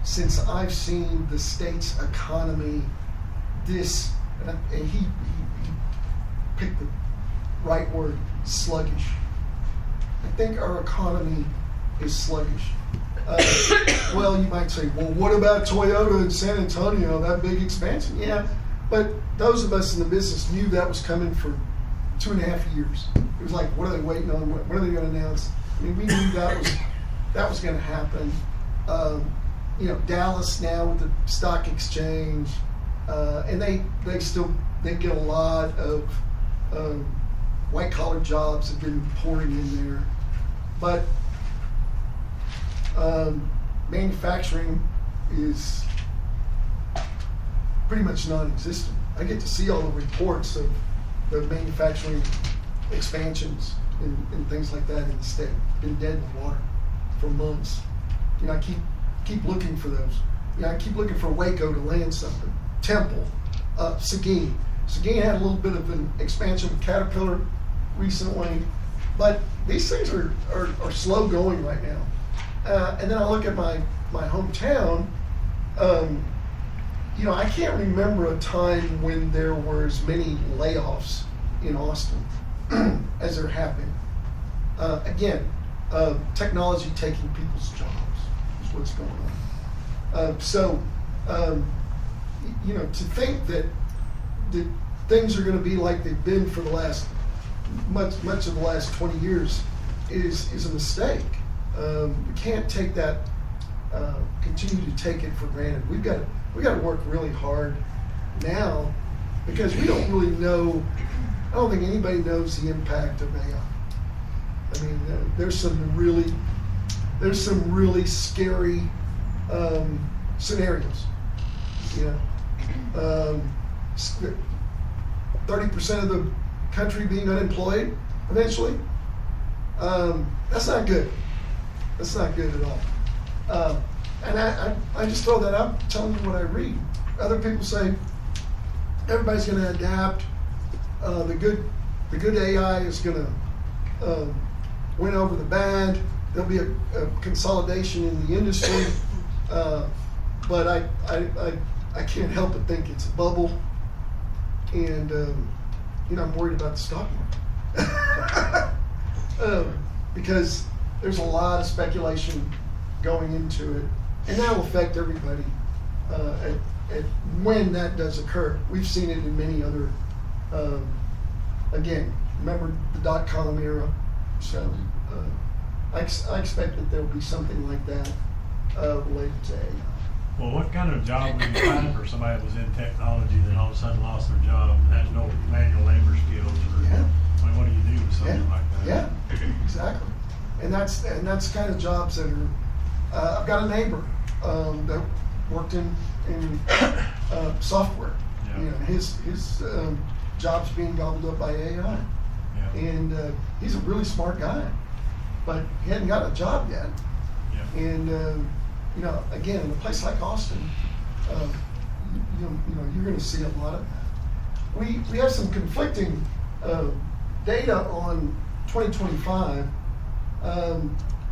since I've seen the state's economy and he picked the right word, sluggish. I think our economy is sluggish. Well, you might say, well, what about Toyota in San Antonio, that big expansion? Yeah, but those of us in the business knew that was coming for 2.5 years. It was like, what are they waiting on? What are they going to announce? We knew that was going to happen. Dallas now with the stock exchange, and they get a lot of white collar jobs have been pouring in there, but manufacturing is pretty much non-existent. I get to see all the reports of the manufacturing expansions and things like that in the state. Been dead in the water for months. I keep looking for those. I keep looking for Waco to land something. Temple, Seguin. Seguin had a little bit of an expansion with Caterpillar recently, but these things are slow going right now. And then I look at my hometown. I can't remember a time when there were as many layoffs in Austin as there have been. Again, technology taking people's jobs is what's going on. To think that things are going to be like they've been for the last much of the last 20 years is a mistake. We can't take that, continue to take it for granted. We got to work really hard now because we don't really know. I don't think anybody knows the impact of AI. I mean, there's some really scary scenarios. 30% of the country being unemployed eventually. That's not good. That's not good at all. And I just throw that out, telling you what I read. Other people say everybody's going to adapt. The good AI is going to win over the bad. There'll be a consolidation in the industry. But I can't help but think it's a bubble. And I'm worried about the stock market because there's a lot of speculation going into it, and that will affect everybody when that does occur. We've seen it in many other. Again, remember the .com era, so I expect that there will be something like that related to AI. Well, what kind of job would you find for somebody that was in technology that all of a sudden lost their job and has no manual labor skills? Or, I mean, what do you do with something like that? Yeah, exactly. And that's kind of jobs that are. I've got a neighbor that worked in software. Yeah. His job's being gobbled up by AI, Yeah. and he's a really smart guy, but he hadn't got a job yet. Yeah. And again, in a place like Austin, you're going to see a lot of that. We have some conflicting data on 2025.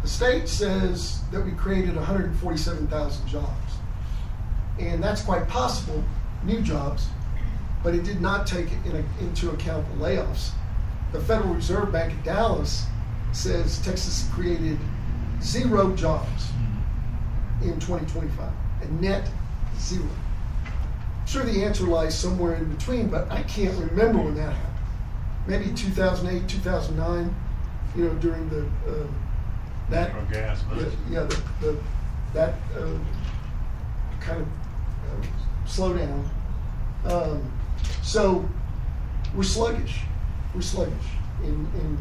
The state says that we created 147,000 jobs, and that's quite possible, new jobs, but it did not take into account the layoffs. The Federal Reserve Bank of Dallas says Texas created 0 jobs in 2025, a net 0. I'm sure the answer lies somewhere in between, but I can't remember when that happened. Maybe 2008, 2009, during the Natural gas bust. that kind of slowdown. So we're sluggish. And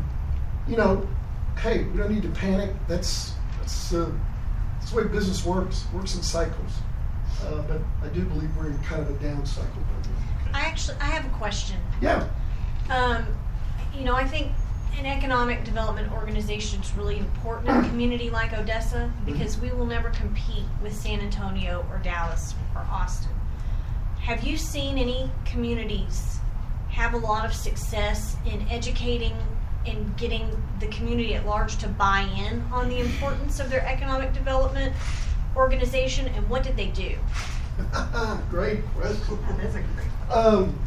hey, we don't need to panic. That's the way business works in cycles. But I do believe we're in kind of a down cycle. I have a question. Yeah. I think an economic development organization is really important in a community like Odessa because we will never compete with San Antonio or Dallas or Austin. Have you seen any communities have a lot of success in educating and getting the community at large to buy in on the importance of their economic development organization, and what did they do? Great question. That is a great. I'm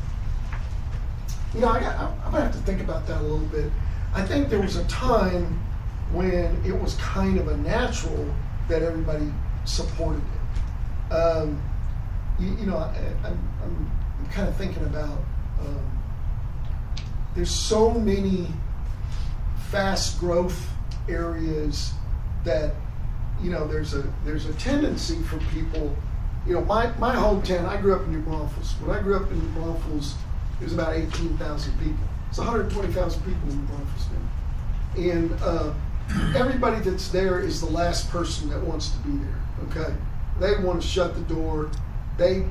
gonna have to think about that a little bit. I think there was a time when it was kind of a natural that everybody supported it. I'm kind of thinking about there's so many fast growth areas that there's a tendency for people. My hometown, I grew up in New Braunfels. When I grew up in New Braunfels, it was about 18,000 people. It's 120,000 people in New Braunfels now. And everybody that's there is the last person that wants to be there, okay? They want to shut the door. The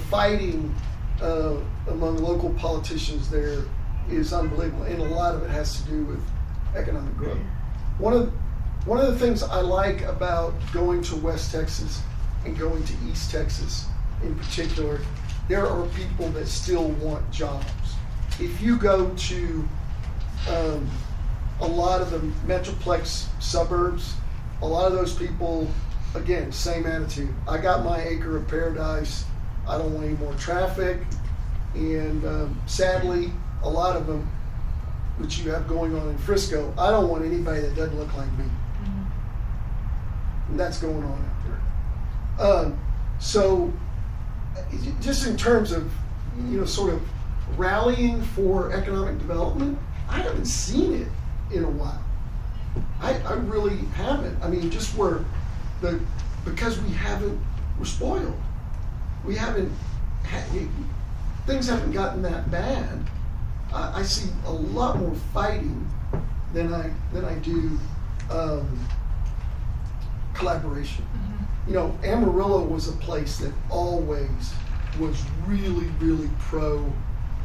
fighting among local politicians there is unbelievable, and a lot of it has to do with economic growth. One of the things I like about going to West Texas and going to East Texas in particular, there are people that still want jobs. If you go to a lot of the metroplex suburbs, a lot of those people, again, same attitude. I got my acre of paradise. I don't want any more traffic. And sadly, a lot of them, which you have going on in Frisco, I don't want anybody that doesn't look like me. And that's going on out there. So just in terms of, sort of rallying for economic development, I haven't seen it in a while. I really haven't. I mean, just because we're spoiled. We haven't, things haven't gotten that bad. I see a lot more fighting than I do collaboration. Amarillo was a place that always was really, really pro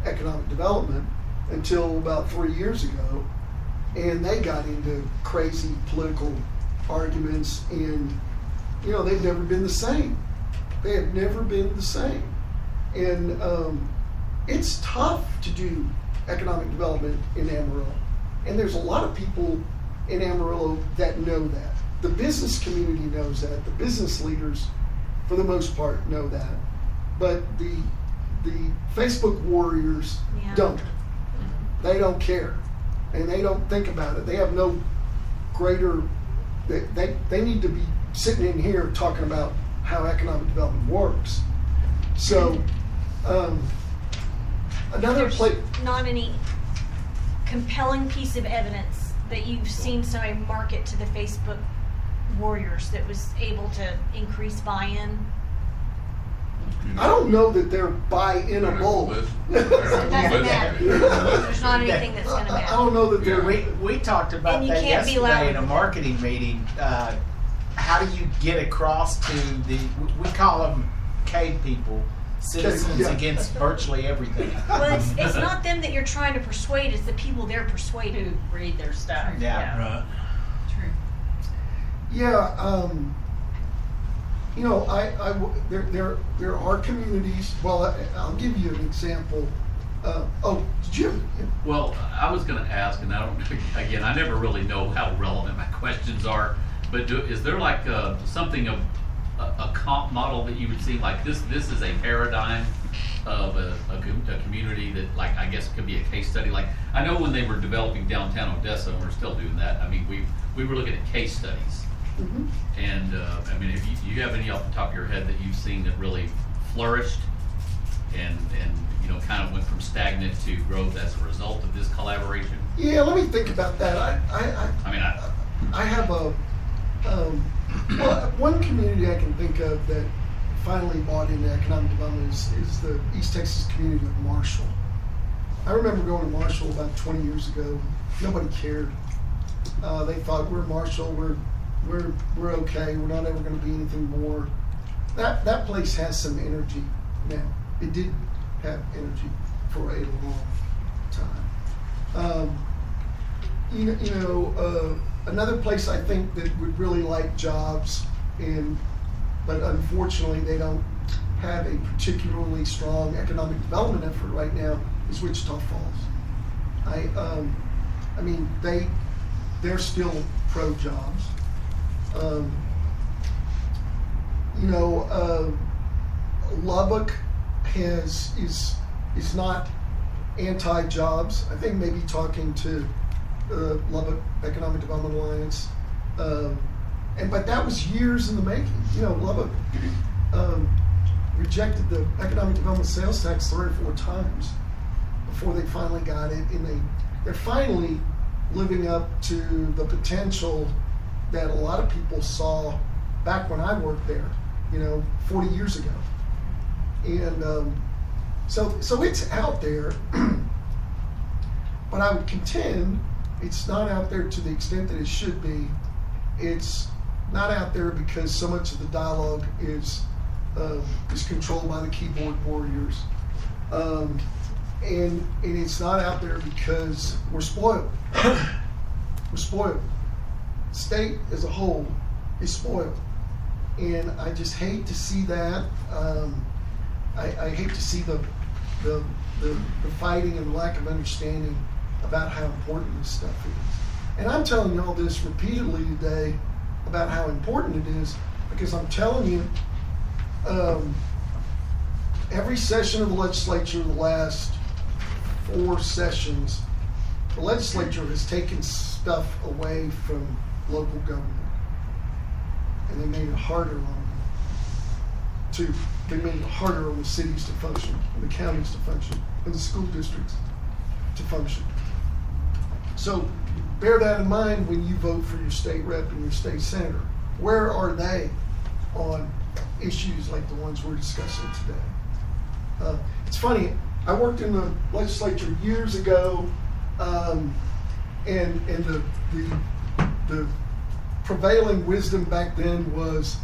economic development until about 3 years ago, and they got into crazy political arguments, and they've never been the same. They have never been the same, and it's tough to do economic development in Amarillo, and there's a lot of people in Amarillo that know that. The business community knows that. The business leaders, for the most part, know that, but the Facebook warriors don't. They don't care, and they don't think about it. They have no greater. They need to be sitting in here talking about how economic development works. So another place. Not any compelling piece of evidence that you've seen somebody market to the Facebook warriors that was able to increase buy-in. I don't know that they're buy-inable. It doesn't matter. There's not anything that's going to matter. I don't know that they're. We talked about And you that can't be yesterday louder in a than marketing meeting. How do you get across to we call them cave people, citizens Yeah. against virtually everything. Well, it's not them that you're trying to persuade, it's the people they're persuading. Who read their stuff. Yeah. Right. True. Yeah, there are communities. Well, I'll give you an example. Did you? Well, I was going to ask, and I never really know how relevant my questions are, but is there like something of a comp model that you would see, like this is a paradigm of a community that, like, I guess could be a case study? Like, I know when they were developing downtown Odessa, and we're still doing that, I mean, we were looking at case studies. Mm-hmm. And I mean, if you have any off the top of your head that you've seen that really flourished and kind of went from stagnant to growth as a result of this collaboration? Yeah, let me think about that. I have one community I can think of that finally bought into economic development is the East Texas community of Marshall. I remember going to Marshall about 20 years ago. Nobody cared. They thought, we're Marshall, we're okay, we're not ever going to be anything more. That place has some energy now. It did have energy for a long time. Another place I think that would really like jobs, but unfortunately they don't have a particularly strong economic development effort right now, is Wichita Falls. They're still pro jobs. Lubbock is not anti-jobs. I think maybe talking to Lubbock Economic Development Alliance, but that was years in the making. Lubbock rejected the economic development sales tax 3 or 4 times before they finally got it, and they're finally living up to the potential that a lot of people saw back when I worked there, 40 years ago. And so it's out there, but I would contend it's not out there to the extent that it should be. It's not out there because so much of the dialogue is controlled by the keyboard warriors. And it's not out there because we're spoiled. We're spoiled. State as a whole is spoiled. And I just hate to see that. I hate to see the fighting and the lack of understanding about how important this stuff is. And I'm telling you all this repeatedly today about how important it is, because I'm telling you, every session of the legislature, the last 4 sessions, the legislature has taken stuff away from local government, and they made it harder on them they made it harder on the cities to function, and the counties to function, and the school districts to function. So bear that in mind when you vote for your state rep and your state senator. Where are they on issues like the ones we're discussing today? It's funny, I worked in the legislature years ago, and the prevailing wisdom back then was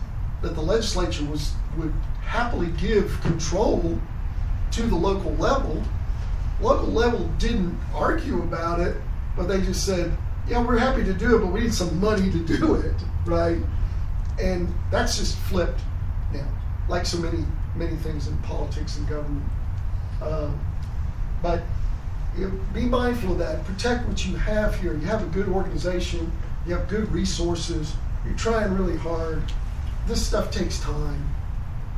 that the legislature would happily give control to the local level. Local level didn't argue about it, but they just said, yeah, we're happy to do it, but we need some money to do it, right? And that's just flipped now, like so many things in politics and government. But be mindful of that. Protect what you have here. You have a good organization. You have good resources. You're trying really hard. This stuff takes time.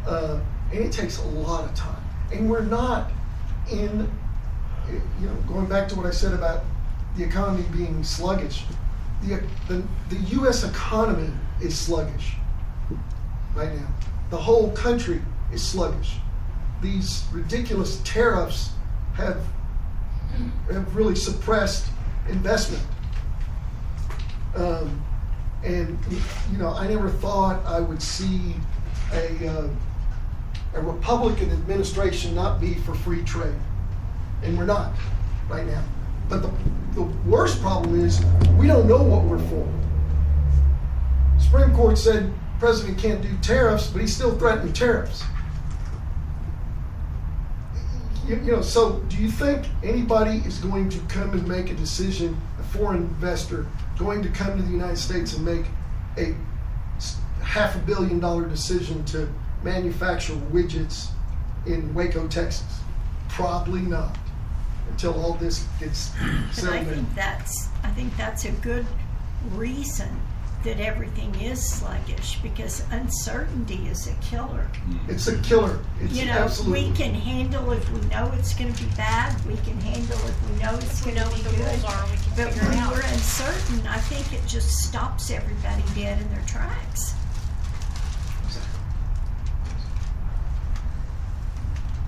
And it takes a lot of time. And we're not in, going back to what I said about the economy being sluggish. The U.S. economy is sluggish right now. The whole country is sluggish. These ridiculous tariffs have really suppressed investment. And I never thought I would see a Republican administration not be for free trade, and we're not right now. But the worst problem is we don't know what we're for. Supreme Court said the president can't do tariffs, but he's still threatening tariffs. So do you think anybody is going to come and make a decision, a foreign investor going to come to the United States and make a $500 million decision to manufacture widgets in Waco, Texas? Probably not, until all this gets settled in. I think that's a good reason that everything is sluggish, because uncertainty is a killer. It's a killer. It's absolutely. We can handle if we know it's going to be bad. We can handle if we know it's going to be good. Rules are, we can but figure when it out. we're uncertain, I think it just stops everybody dead in their tracks.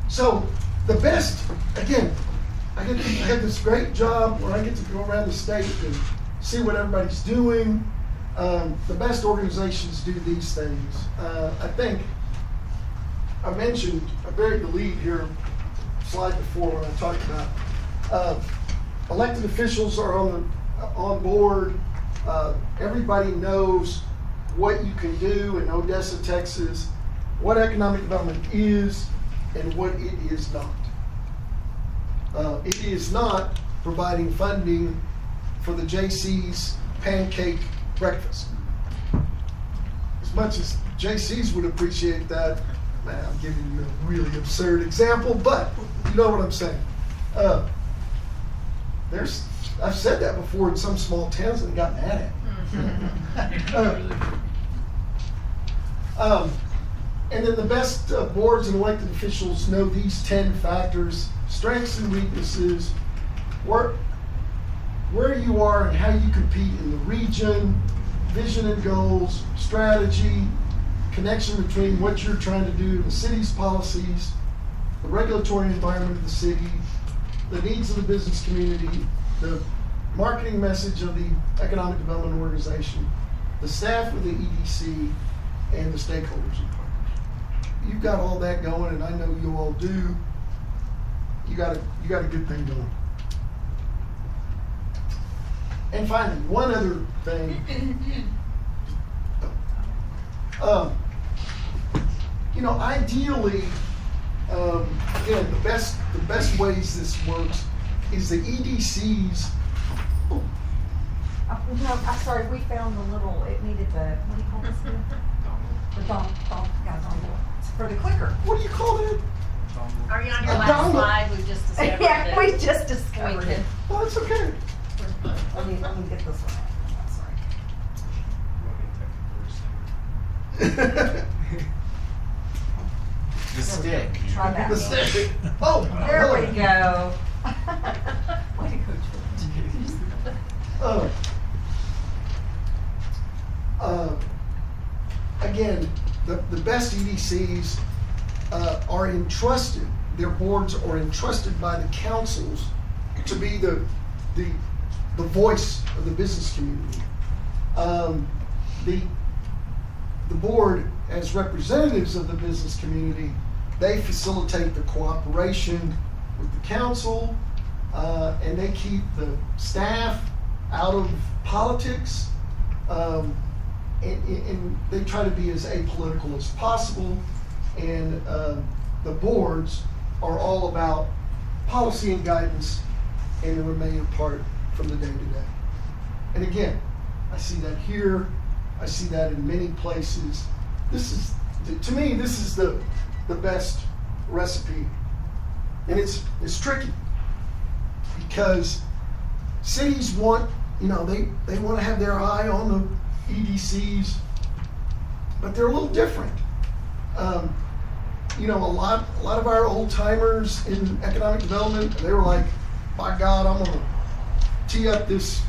So the best, again, I had this great job where I get to go around the state and see what everybody's doing. The best organizations do these things. I think I buried the lead here, slide before, when I talked about elected officials are on board. Everybody knows what you can do in Odessa, Texas, what economic development is and what it is not. It is not providing funding for the JC's pancake breakfast. As much as JC's would appreciate that, man, I'm giving you a really absurd example, but you know what I'm saying. I've said that before in some small towns and gotten at it. And then the best boards and elected officials know these 10 factors: strengths and weaknesses, where you are and how you compete in the region, vision and goals, strategy, connection between what you're trying to do, the city's policies, the regulatory environment of the city, the needs of the business community, the marketing message of the economic development organization, the staff of the EDC, and the stakeholders and partners. You've got all that going, and I know you all do. You got a good thing going. And finally, one other thing. Ideally, again, the best ways this works is the EDCs. No, I'm sorry, we found the little, it needed the, what do you call this again? The dongle for the clicker. What do you call that? Are you on your I last don't. slide? We've just discovered Yeah, that. we just discovered it. Oh, it's okay. Let me get this one. The stick. Try that. The stick. Oh, There we hello. go. Way to go, George. Again, the best EDCs are entrusted, their boards are entrusted by the councils to be the voice of the business community. The board, as representatives of the business community, they facilitate the cooperation with the council, and they keep the staff out of politics, and they try to be as apolitical as possible. And the boards are all about policy and guidance, and to remain apart from the day-to-day. And again, I see that here, I see that in many places. This is, to me, this is the best recipe. And it's tricky because cities want, they want to have their eye on the EDCs, but they're a little different. A lot of our old timers in economic development, they were like, by God, I'm gonna tee up this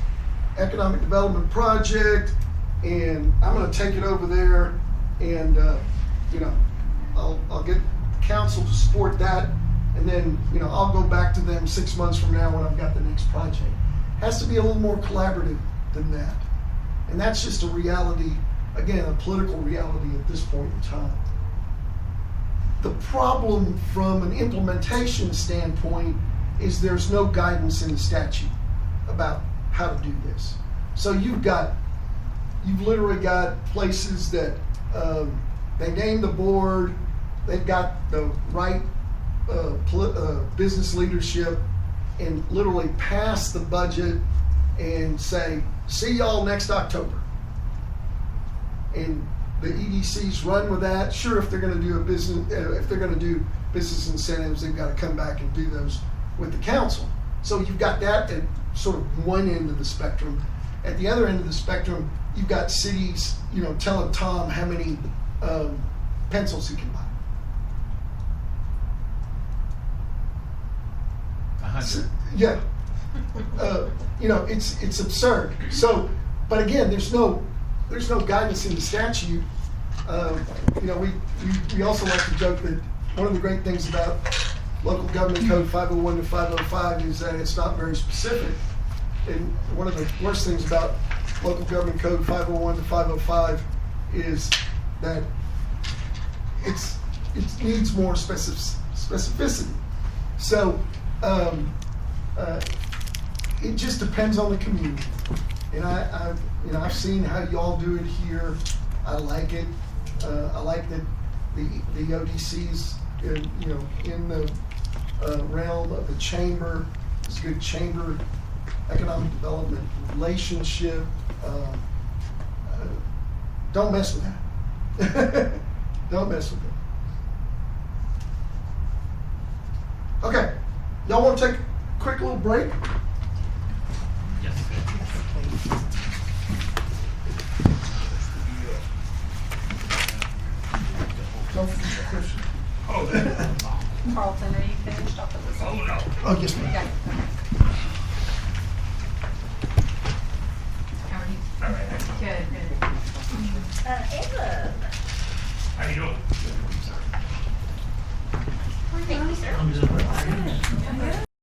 economic development project and I'm gonna take it over there and I'll get council to support that, and then I'll go back to them 6 months from now when I've got the next project. It has to be a little more collaborative than that. And that's just a reality, again, a political reality at this point in time. The problem from an implementation standpoint is there's no guidance in the statute about how to do this. So you've literally got places that they name the board, they've got the right business leadership, and literally pass the budget and say, see y'all next October. And the EDCs run with that. Sure, if they're going to do business incentives, they've got to come back and do those with the council. So you've got that at sort of one end of the spectrum. At the other end of the spectrum, you've got cities, telling Tom how many pencils he can buy. 100. Yeah. It's absurd. So, but again, there's no guidance in the statute. We also like to joke that one of the great things about Local Government Code 501 to 505 is that it's not very specific. And one of the worst things about Local Government Code 501 to 505 is that it needs more specificity. So it just depends on the community. And I've seen how y'all do it here. I like it. I like that the ODCs, in the realm of the chamber. It's a good chamber economic development relationship. Don't mess with that. Don't mess with it. Okay, y'all want to take a quick little break? Yes. Don't forget your question. Carlton, are you finished off of this? Oh, no. Oh, yes, ma'am. Okay. How are you? All right. Good, good. Ava. How you doing? Thank you, sir. Good.